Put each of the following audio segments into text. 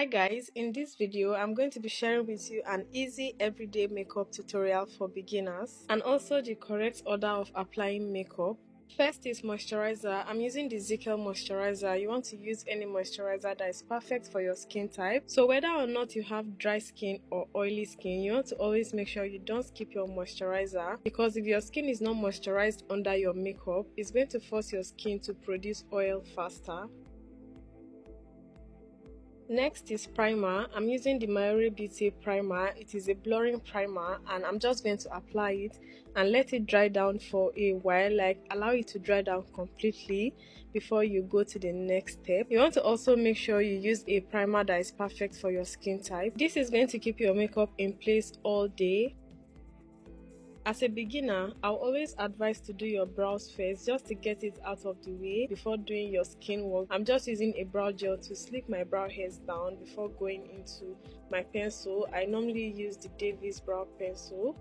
Hi guys, in this video I'm going to be sharing with you an easy everyday makeup tutorial for beginners and also the correct order of applying makeup. First is moisturizer. I'm using the Zickel moisturizer. You want to use any moisturizer that is perfect for your skin type. So whether or not you have dry skin or oily skin, you want to always make sure you don't skip your moisturizer, because if your skin is not moisturized under your makeup, it's going to force your skin to produce oil faster. Next is primer. I'm using the Ochigbo'sbeautyempire primer. It is a blurring primer and I'm just going to apply it and let it dry down for a while, like allow it to dry down completely before you go to the next step. You want to also make sure you use a primer that is perfect for your skin type. This is going to keep your makeup in place all day. As a beginner, I'll always advise to do your brows first, just to get it out of the way before doing your skin work. I'm just using a brow gel to slick my brow hairs down before going into my pencil. I normally use the Davis brow pencil.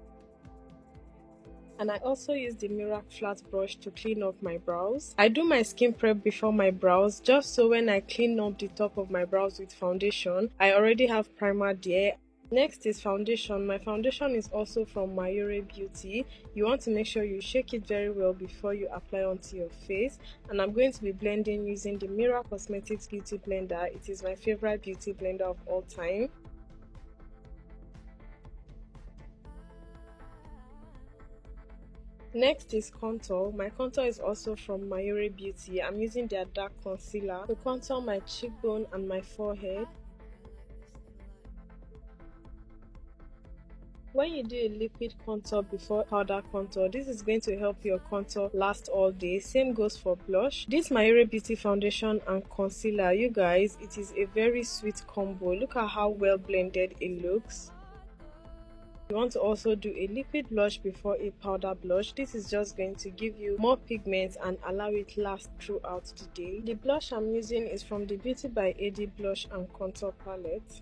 And I also use the mirror flat brush to clean up my brows. I do my skin prep before my brows, just so when I clean up the top of my brows with foundation, I already have primer there. Next is foundation. My foundation is also from Ochigbo'sbeauty. You want to make sure you shake it very well before you apply onto your face. And I'm going to be blending using the Mirror Cosmetics Beauty Blender. It is my favorite beauty blender of all time. Next is contour. My contour is also from Ochigbo'sbeauty. I'm using their dark concealer to contour my cheekbone and my forehead. When you do a liquid contour before powder contour, this is going to help your contour last all day. Same goes for blush. This Ochigbo'sbeauty foundation and concealer, you guys, it is a very sweet combo. Look at how well blended it looks. You want to also do a liquid blush before a powder blush. This is just going to give you more pigments and allow it last throughout the day. The blush I'm using is from the Beauty by AD blush and contour palette.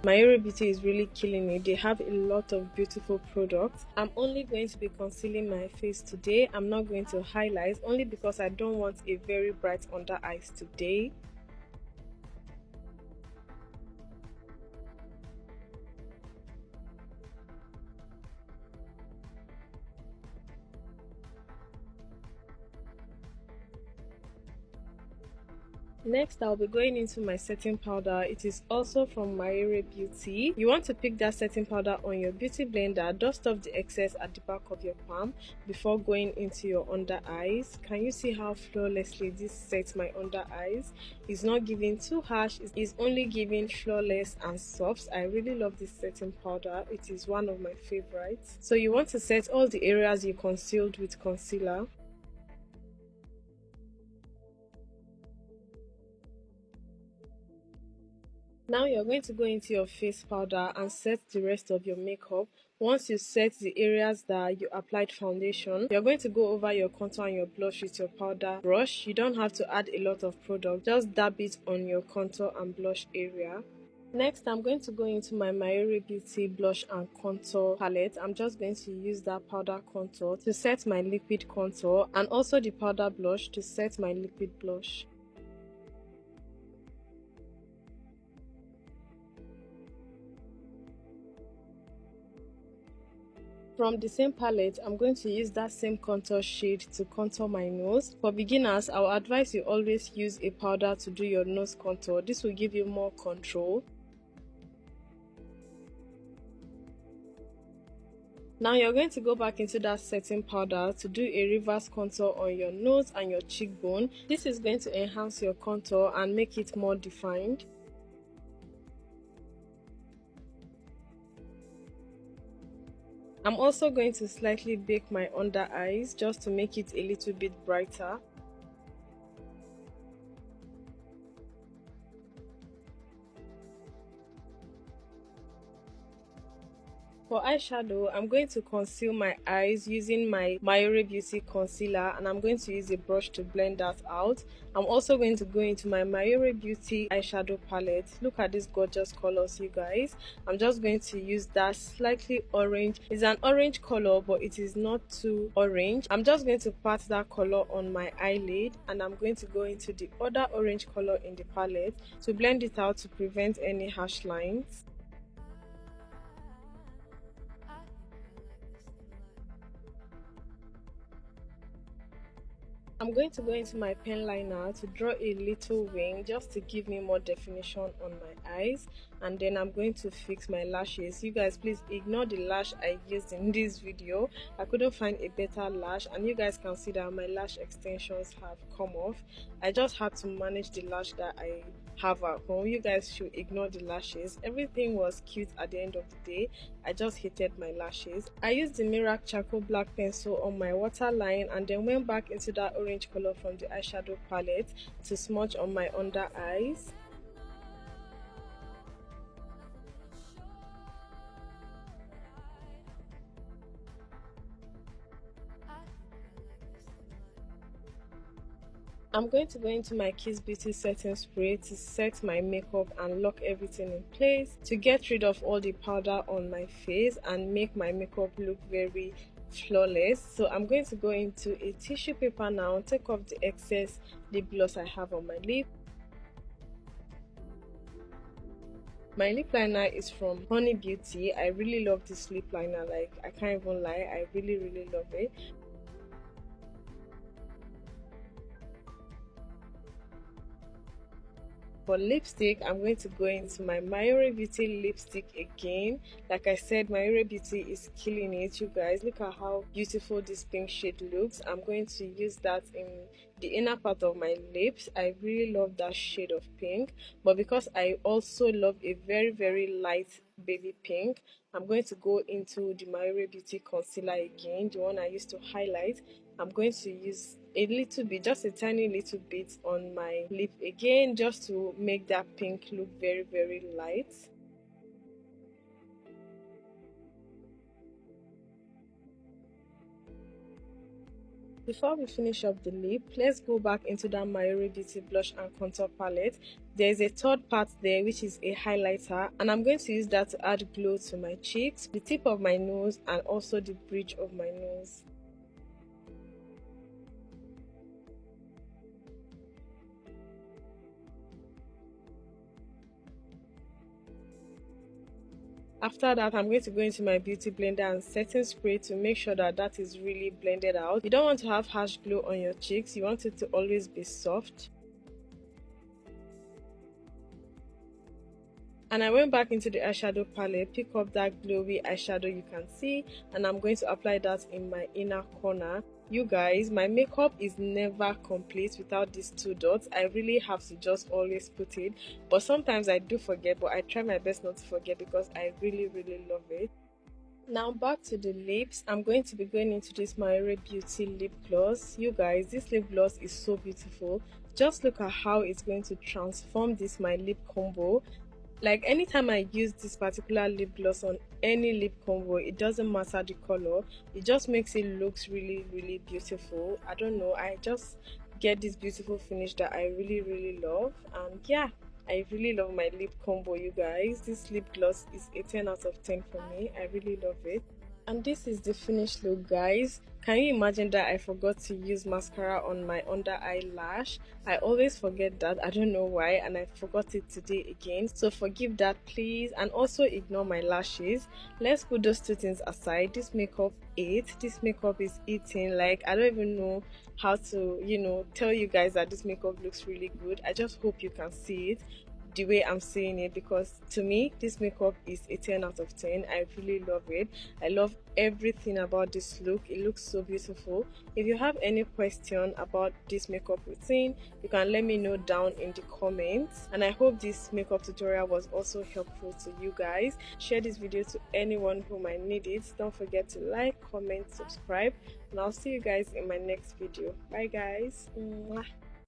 Ochigbo'sbeauty is really killing it. They have a lot of beautiful products. I'm only going to be concealing my face today. I'm not going to highlight, only because I don't want a very bright under eyes today. Next, I'll be going into my setting powder. It is also from Ochigbo'sbeauty. You want to pick that setting powder on your beauty blender, dust off the excess at the back of your palm before going into your under eyes. Can you see how flawlessly this sets my under eyes? It's not giving too harsh, it's only giving flawless and soft. I really love this setting powder. It is one of my favorites. So you want to set all the areas you concealed with concealer. Now you're going to go into your face powder and set the rest of your makeup. Once you set the areas that you applied foundation, you're going to go over your contour and your blush with your powder brush. You don't have to add a lot of product, just dab it on your contour and blush area. Next, I'm going to go into my Ochigbo'sbeauty blush and contour palette. I'm just going to use that powder contour to set my liquid contour and also the powder blush to set my liquid blush. From the same palette, I'm going to use that same contour shade to contour my nose. For beginners, I will advise you always use a powder to do your nose contour. This will give you more control. Now you're going to go back into that setting powder to do a reverse contour on your nose and your cheekbone. This is going to enhance your contour and make it more defined. I'm also going to slightly bake my under eyes just to make it a little bit brighter. For eyeshadow, I'm going to conceal my eyes using my Mayore Beauty concealer, and I'm going to use a brush to blend that out. I'm also going to go into my Mayore Beauty eyeshadow palette. Look at these gorgeous colors, you guys. I'm just going to use that slightly orange. It's an orange color, but it is not too orange. I'm just going to pat that color on my eyelid, and I'm going to go into the other orange color in the palette to blend it out to prevent any harsh lines. I'm going to go into my pen liner to draw a little wing just to give me more definition on my eyes, and then I'm going to fix my lashes. You guys, please ignore the lash I used in this video. I couldn't find a better lash, and you guys can see that my lash extensions have come off. I just had to manage the lash that I have at home. You guys should ignore the lashes. Everything was cute at the end of the day. I just hated my lashes. I used the Mirac charcoal black pencil on my waterline and then went back into that orange color from the eyeshadow palette to smudge on my under eyes. I'm going to go into my Kiss Beauty setting spray to set my makeup and lock everything in place to get rid of all the powder on my face and make my makeup look very flawless. So I'm going to go into a tissue paper now, take off the excess lip gloss I have on my lip. My lip liner is from Honey Beauty. I really love this lip liner, like I can't even lie, I really love it. For lipstick, I'm going to go into my Mayore Beauty lipstick again. Like I said, Mayore Beauty is killing it, you guys. Look at how beautiful this pink shade looks. I'm going to use that in the inner part of my lips. I really love that shade of pink, but because I also love a very light baby pink, I'm going to go into the Mayore Beauty concealer again, the one I used to highlight. I'm going to use a little bit, just a tiny little bit on my lip again, just to make that pink look very light. Before we finish up the lip, let's go back into that Mayore Beauty blush and contour palette. There is a third part there which is a highlighter, and I'm going to use that to add glow to my cheeks, the tip of my nose, and also the bridge of my nose. After that, I'm going to go into my beauty blender and setting spray to make sure that that is really blended out. You don't want to have harsh glow on your cheeks, you want it to always be soft. And I went back into the eyeshadow palette, pick up that glowy eyeshadow you can see, and I'm going to apply that in my inner corner. You guys, my makeup is never complete without these two dots. I really have to just always put it, but sometimes I do forget, but I try my best not to forget because I really love it. Now back to the lips. I'm going to be going into this Mayore Beauty lip gloss. You guys, this lip gloss is so beautiful. Just look at how it's going to transform this my lip combo. Like anytime I use this particular lip gloss on any lip combo, it doesn't matter the color, it just makes it looks really beautiful. I don't know, I just get this beautiful finish that I really love. And yeah, I really love my lip combo, you guys. This lip gloss is a 10 out of 10 for me. I really love it. And this is the finished look, guys. Can you imagine that I forgot to use mascara on my under eyelash? I always forget that, I don't know why, and I forgot it today again, so forgive that please. And also ignore my lashes. Let's put those two things aside. This makeup ate, this makeup is eating. Like, I don't even know how to tell you guys that this makeup looks really good. I just hope you can see it the way I'm saying it, because to me this makeup is a 10 out of 10. I really love it. I love everything about this look. It looks so beautiful. If you have any question about this makeup routine, you can let me know down in the comments. And I hope this makeup tutorial was also helpful to you guys. Share this video to anyone who might need it. Don't forget to like, comment, subscribe, and I'll see you guys in my next video. Bye guys. Mwah.